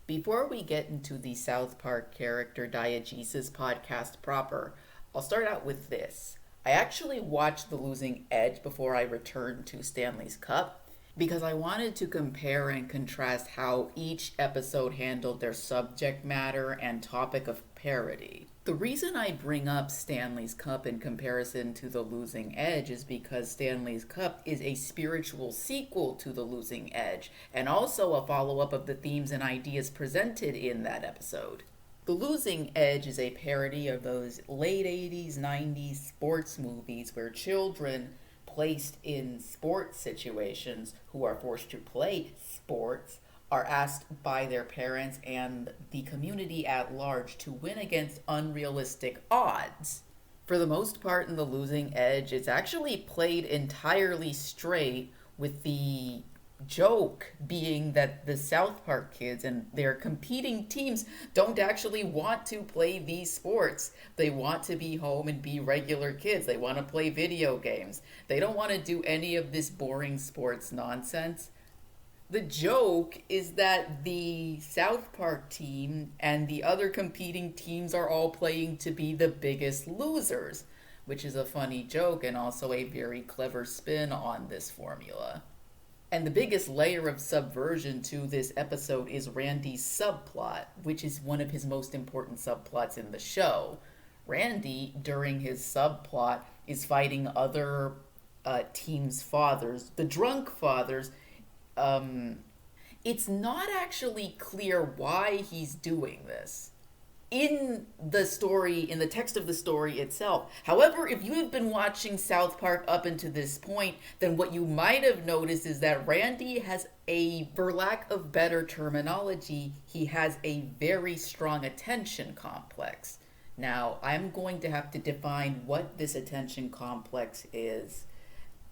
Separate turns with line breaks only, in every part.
Before we get into the South Park character diegesis podcast proper, I'll start out with this. I actually watched The Losing Edge before I returned to Stanley's Cup because I wanted to compare and contrast how each episode handled their subject matter and topic of parody. The reason I bring up Stanley's Cup in comparison to The Losing Edge is because Stanley's Cup is a spiritual sequel to The Losing Edge, and also a follow-up of the themes and ideas presented in that episode. The Losing Edge is a parody of those late 80s, 90s sports movies where children placed in sports situations who are forced to play sports are asked by their parents and the community at large to win against unrealistic odds. For the most part in The Losing Edge, it's actually played entirely straight, with the joke being that the South Park kids and their competing teams don't actually want to play these sports. They want to be home and be regular kids. They want to play video games. They don't want to do any of this boring sports nonsense. The joke is that the South Park team and the other competing teams are all playing to be the biggest losers, which is a funny joke and also a very clever spin on this formula. And the biggest layer of subversion to this episode is Randy's subplot, which is one of his most important subplots in the show. Randy, during his subplot, is fighting other teams' fathers, the drunk fathers. It's not actually clear why he's doing this in the story, in the text of the story itself. However, if you have been watching South Park up until this point, then what you might have noticed is that Randy has for lack of better terminology, he has a very strong attention complex. Now, I'm going to have to define what this attention complex is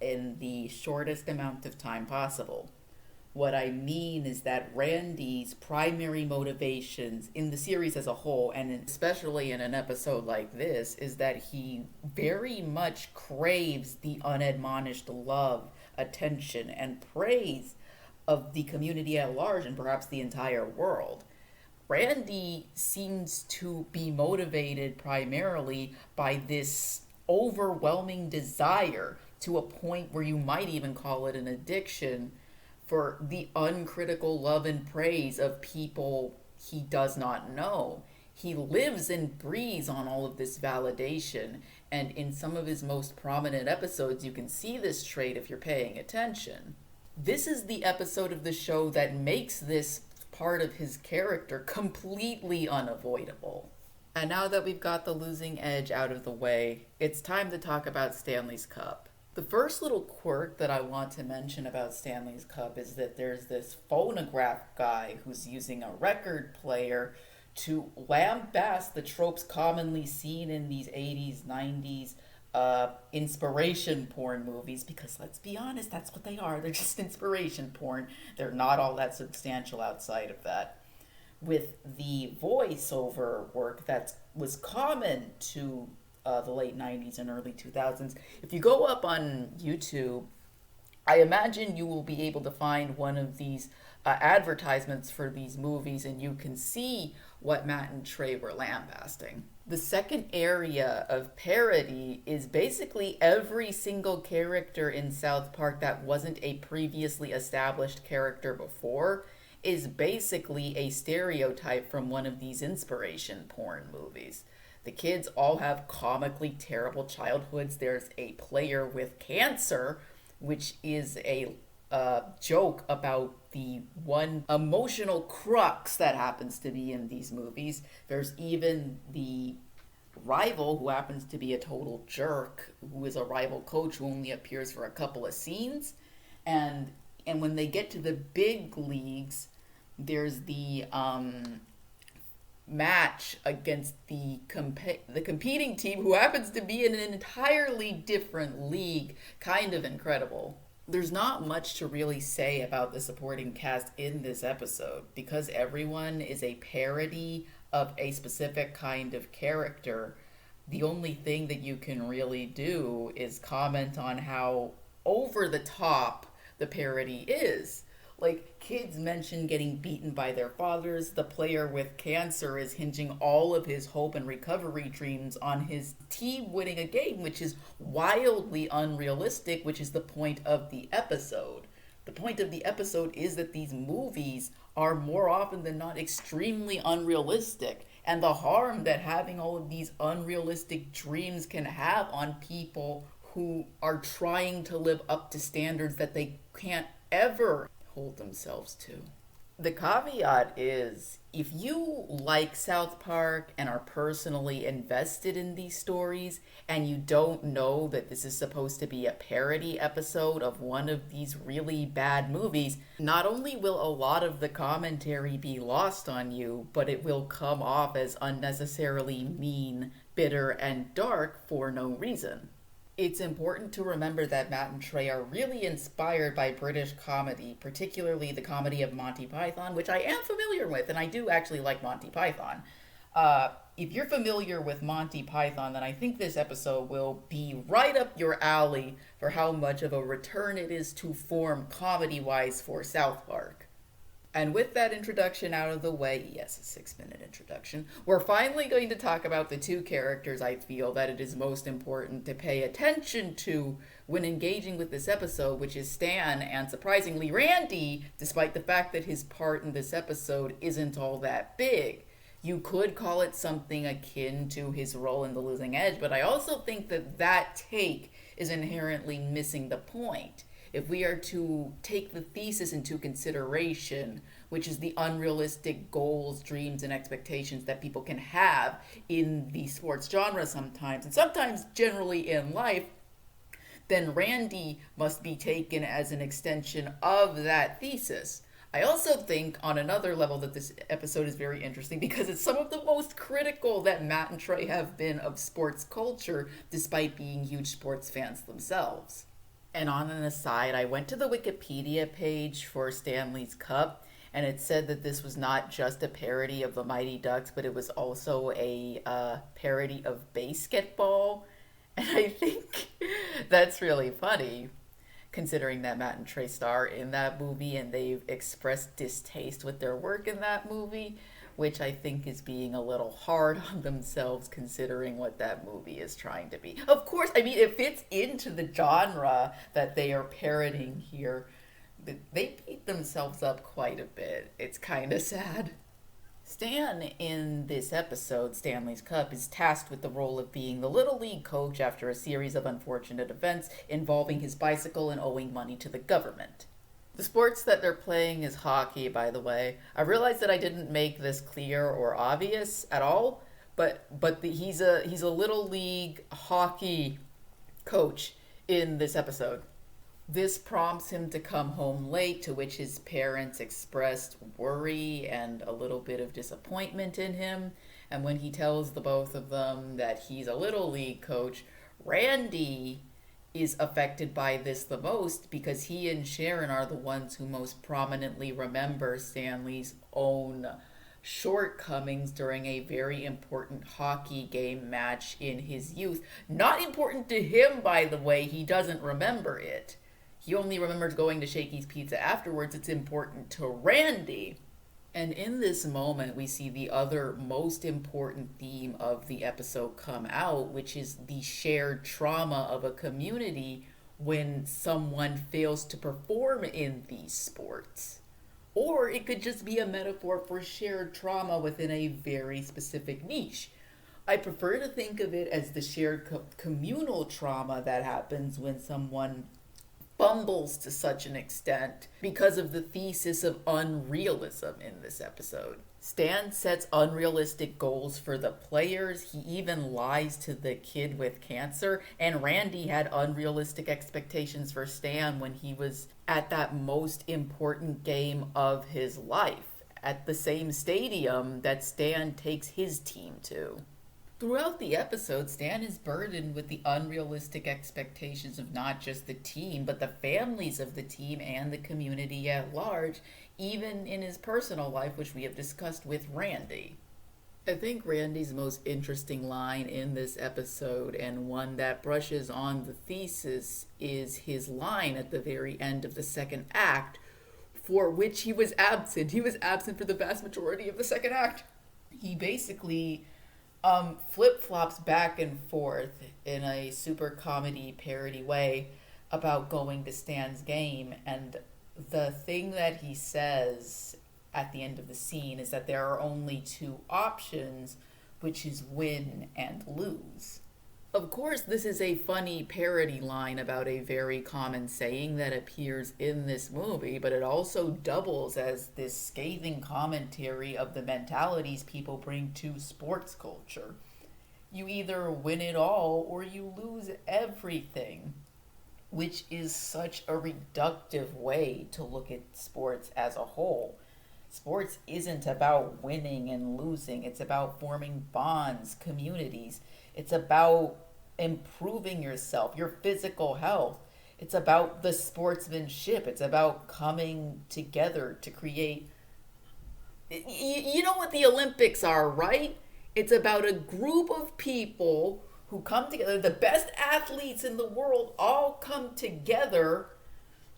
in the shortest amount of time possible. What I mean is that Randy's primary motivations in the series as a whole, and especially in an episode like this, is that he very much craves the unadmonished love, attention, and praise of the community at large and perhaps the entire world. Randy seems to be motivated primarily by this overwhelming desire, to a point where you might even call it an addiction, for the uncritical love and praise of people he does not know. He lives and breathes on all of this validation, and in some of his most prominent episodes you can see this trait if you're paying attention. This is the episode of the show that makes this part of his character completely unavoidable. And now that we've got The Losing Edge out of the way, it's time to talk about Stanley's Cup. The first little quirk that I want to mention about Stanley's Cup is that there's this phonograph guy who's using a record player to lambast the tropes commonly seen in these 80s, 90s inspiration porn movies, because let's be honest, that's what they are. They're just inspiration porn. They're not all that substantial outside of that. With the voiceover work that was common to the late 90s and early 2000s. If you go up on YouTube, I imagine you will be able to find one of these advertisements for these movies, and you can see what Matt and Trey were lambasting. The second area of parody is basically every single character in South Park that wasn't a previously established character before is basically a stereotype from one of these inspiration porn movies. The kids all have comically terrible childhoods. There's a player with cancer, which is a joke about the one emotional crux that happens to be in these movies. There's even the rival who happens to be a total jerk, who is a rival coach who only appears for a couple of scenes. And when they get to the big leagues, there's the match against the competing team who happens to be in an entirely different league. Kind of incredible. There's not much to really say about the supporting cast in this episode because everyone is a parody of a specific kind of character. The only thing that you can really do is comment on how over the top the parody is. Like, kids mention getting beaten by their fathers. The player with cancer is hinging all of his hope and recovery dreams on his team winning a game, which is wildly unrealistic, which is the point of the episode. The point of the episode is that these movies are more often than not extremely unrealistic. And the harm that having all of these unrealistic dreams can have on people who are trying to live up to standards that they can't ever hold themselves to. The caveat is, if you like South Park and are personally invested in these stories, and you don't know that this is supposed to be a parody episode of one of these really bad movies, not only will a lot of the commentary be lost on you, but it will come off as unnecessarily mean, bitter, and dark for no reason. It's important to remember that Matt and Trey are really inspired by British comedy, particularly the comedy of Monty Python, which I am familiar with, and I do actually like Monty Python. If you're familiar with Monty Python, then I think this episode will be right up your alley for how much of a return it is to form comedy-wise for South Park. And with that introduction out of the way, yes, a 6-minute introduction, we're finally going to talk about the two characters I feel that it is most important to pay attention to when engaging with this episode, which is Stan and, surprisingly, Randy, despite the fact that his part in this episode isn't all that big. You could call it something akin to his role in The Losing Edge, but I also think that that take is inherently missing the point. If we are to take the thesis into consideration, which is the unrealistic goals, dreams, and expectations that people can have in the sports genre sometimes, and sometimes generally in life, then Randy must be taken as an extension of that thesis. I also think on another level that this episode is very interesting because it's some of the most critical that Matt and Trey have been of sports culture, despite being huge sports fans themselves. And on an aside, I went to the Wikipedia page for Stanley's Cup, and it said that this was not just a parody of the Mighty Ducks, but it was also a parody of basketball. And I think that's really funny, considering that Matt and Trey star in that movie, and they've expressed distaste with their work in that movie, which I think is being a little hard on themselves considering what that movie is trying to be. Of course, I mean, it fits into the genre that they are parodying here. They beat themselves up quite a bit. It's kind of sad. Stan, in this episode, Stanley's Cup, is tasked with the role of being the Little League coach after a series of unfortunate events involving his bicycle and owing money to the government. The sports that they're playing is hockey, by the way. I realized that I didn't make this clear or obvious at all, but he's a Little League hockey coach in this episode. This prompts him to come home late, to which his parents expressed worry and a little bit of disappointment in him. And when he tells the both of them that he's a Little League coach, Randy is affected by this the most because he and Sharon are the ones who most prominently remember Stanley's own shortcomings during a very important hockey game match in his youth. Not important to him, by the way, he doesn't remember it. He only remembers going to Shakey's Pizza afterwards. It's important to Randy. And in this moment, we see the other most important theme of the episode come out, which is the shared trauma of a community when someone fails to perform in these sports. Or it could just be a metaphor for shared trauma within a very specific niche. I prefer to think of it as the shared communal trauma that happens when someone fumbles to such an extent because of the thesis of unrealism in this episode. Stan sets unrealistic goals for the players. He even lies to the kid with cancer. And Randy had unrealistic expectations for Stan when he was at that most important game of his life, at the same stadium that Stan takes his team to. Throughout the episode, Stan is burdened with the unrealistic expectations of not just the team, but the families of the team and the community at large, even in his personal life, which we have discussed with Randy. I think Randy's most interesting line in this episode, and one that brushes on the thesis, is his line at the very end of the second act, for which he was absent. He was absent for the vast majority of the second act. He basically flip-flops back and forth in a super comedy parody way about going to Stan's game, and the thing that he says at the end of the scene is that there are only two options, which is win and lose. Of course, this is a funny parody line about a very common saying that appears in this movie, but it also doubles as this scathing commentary of the mentalities people bring to sports culture. You either win it all or you lose everything, which is such a reductive way to look at sports as a whole. Sports isn't about winning and losing. It's about forming bonds, communities. It's about improving yourself, your physical health. It's about the sportsmanship. It's about coming together to create... You know what the Olympics are, right? It's about a group of people who come together. The best athletes in the world all come together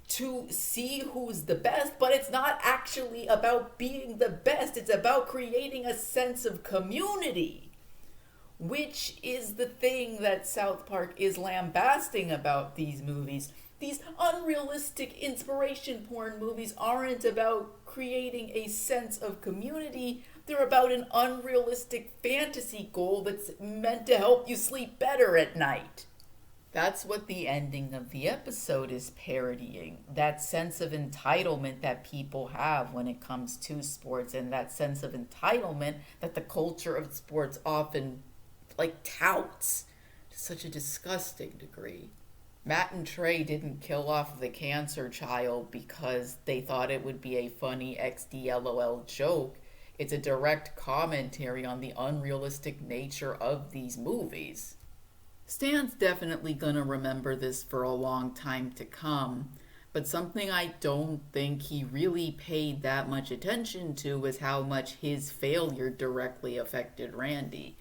to see who's the best, but it's not actually about being the best. It's about creating a sense of community, which is the thing that South Park is lambasting about these movies. These unrealistic inspiration porn movies aren't about creating a sense of community. They're about an unrealistic fantasy goal that's meant to help you sleep better at night. That's what the ending of the episode is parodying. That sense of entitlement that people have when it comes to sports, and that sense of entitlement that the culture of sports often touts to such a disgusting degree. Matt and Trey didn't kill off the cancer child because they thought it would be a funny XDLOL joke. It's a direct commentary on the unrealistic nature of these movies. Stan's definitely gonna remember this for a long time to come, but something I don't think he really paid that much attention to was how much his failure directly affected Randy.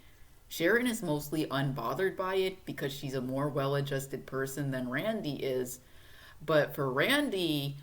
Sharon is mostly unbothered by it because she's a more well-adjusted person than Randy is, but for Randy,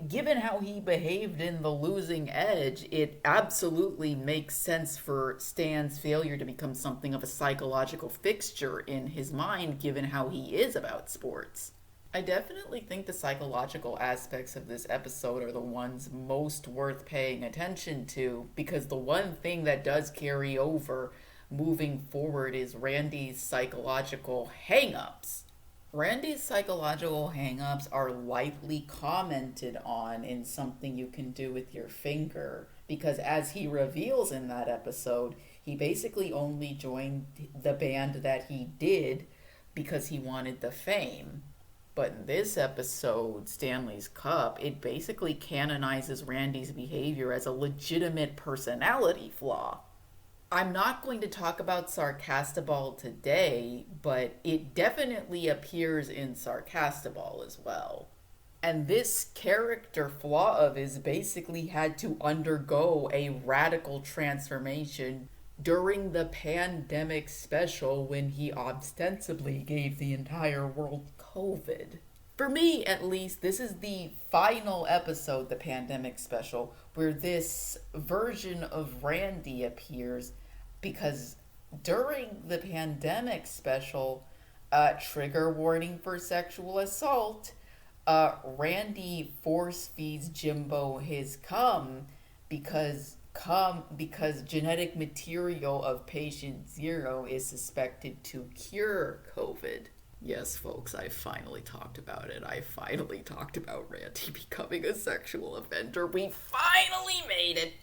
given how he behaved in The Losing Edge, it absolutely makes sense for Stan's failure to become something of a psychological fixture in his mind, given how he is about sports. I definitely think the psychological aspects of this episode are the ones most worth paying attention to, because the one thing that does carry over moving forward is Randy's psychological hang-ups. Randy's psychological hang-ups are lightly commented on in Something You Can Do With Your Finger, because as he reveals in that episode, he basically only joined the band that he did because he wanted the fame. But in this episode, Stanley's Cup, it basically canonizes Randy's behavior as a legitimate personality flaw. I'm not going to talk about Sarcastable today, but it definitely appears in Sarcastable as well. And this character flaw of his basically had to undergo a radical transformation during the pandemic special when he ostensibly gave the entire world COVID. For me, at least, this is the final episode, the pandemic special, where this version of Randy appears, because during the pandemic special, trigger warning for sexual assault, Randy force feeds Jimbo his cum because genetic material of patient 0 is suspected to cure COVID. Yes, folks, I finally talked about it. I finally talked about Randy becoming a sexual offender. We finally made it!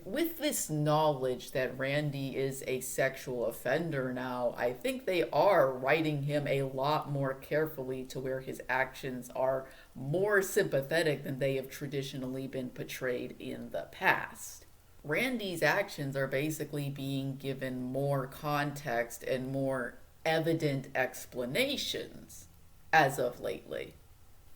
With this knowledge that Randy is a sexual offender now, I think they are writing him a lot more carefully to where his actions are more sympathetic than they have traditionally been portrayed in the past. Randy's actions are basically being given more context and more evident explanations as of lately.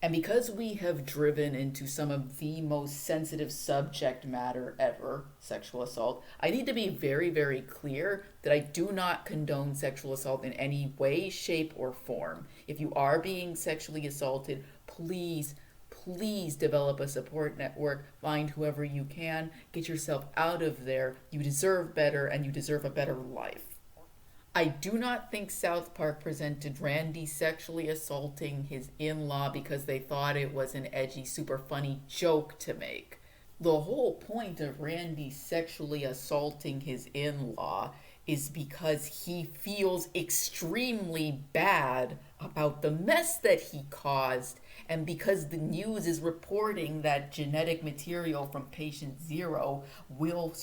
And because we have driven into some of the most sensitive subject matter ever, sexual assault, I need to be very, very clear that I do not condone sexual assault in any way, shape, or form. If you are being sexually assaulted, please please develop a support network. Find whoever you can. Get yourself out of there. You deserve better, and you deserve a better life. I do not think South Park presented Randy sexually assaulting his in-law because they thought it was an edgy, super funny joke to make. The whole point of Randy sexually assaulting his in-law is because he feels extremely bad about the mess that he caused, and because the news is reporting that genetic material from patient zero will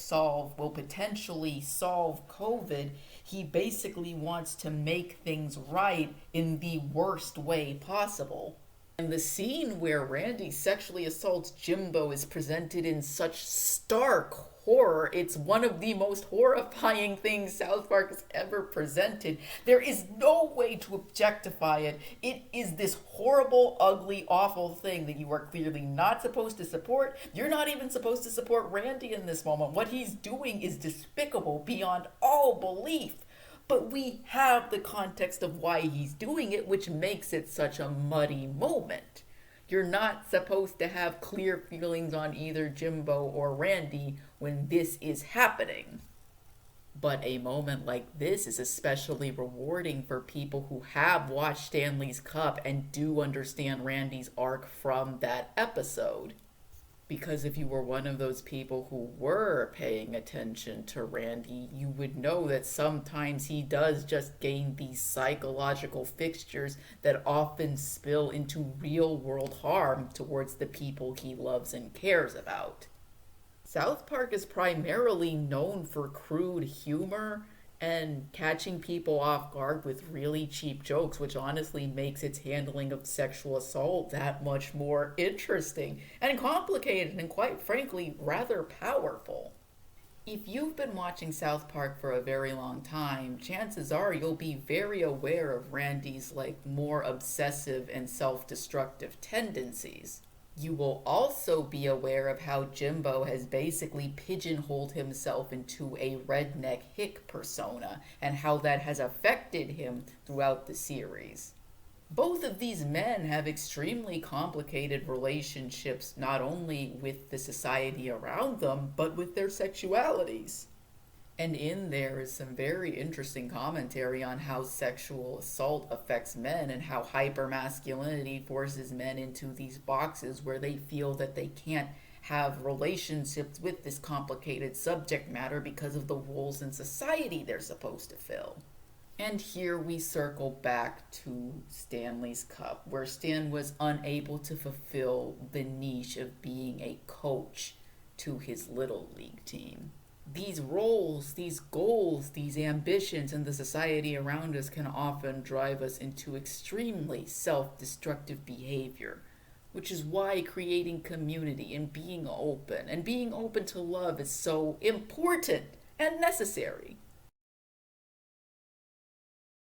potentially solve COVID. He basically wants to make things right in the worst way possible. And the scene where Randy sexually assaults Jimbo is presented in such stark horror. It's one of the most horrifying things South Park has ever presented. There is no way to objectify it. It is this horrible, ugly, awful thing that you are clearly not supposed to support. You're not even supposed to support Randy in this moment. What he's doing is despicable beyond all belief. But we have the context of why he's doing it, which makes it such a muddy moment. You're not supposed to have clear feelings on either Jimbo or Randy when this is happening. But a moment like this is especially rewarding for people who have watched Stanley's Cup and do understand Randy's arc from that episode. Because if you were one of those people who were paying attention to Randy, you would know that sometimes he does just gain these psychological fixtures that often spill into real-world harm towards the people he loves and cares about. South Park is primarily known for crude humor and catching people off guard with really cheap jokes, which honestly makes its handling of sexual assault that much more interesting and complicated and, quite frankly, rather powerful. If you've been watching South Park for a very long time, chances are you'll be very aware of Randy's more obsessive and self-destructive tendencies. You will also be aware of how Jimbo has basically pigeonholed himself into a redneck hick persona and how that has affected him throughout the series. Both of these men have extremely complicated relationships not only with the society around them, but with their sexualities. And in there is some very interesting commentary on how sexual assault affects men and how hypermasculinity forces men into these boxes where they feel that they can't have relationships with this complicated subject matter because of the roles in society they're supposed to fill. And here we circle back to Stanley's Cup, where Stan was unable to fulfill the niche of being a coach to his Little League team. These roles, these goals, these ambitions in the society around us can often drive us into extremely self-destructive behavior, which is why creating community and being open to love is so important and necessary.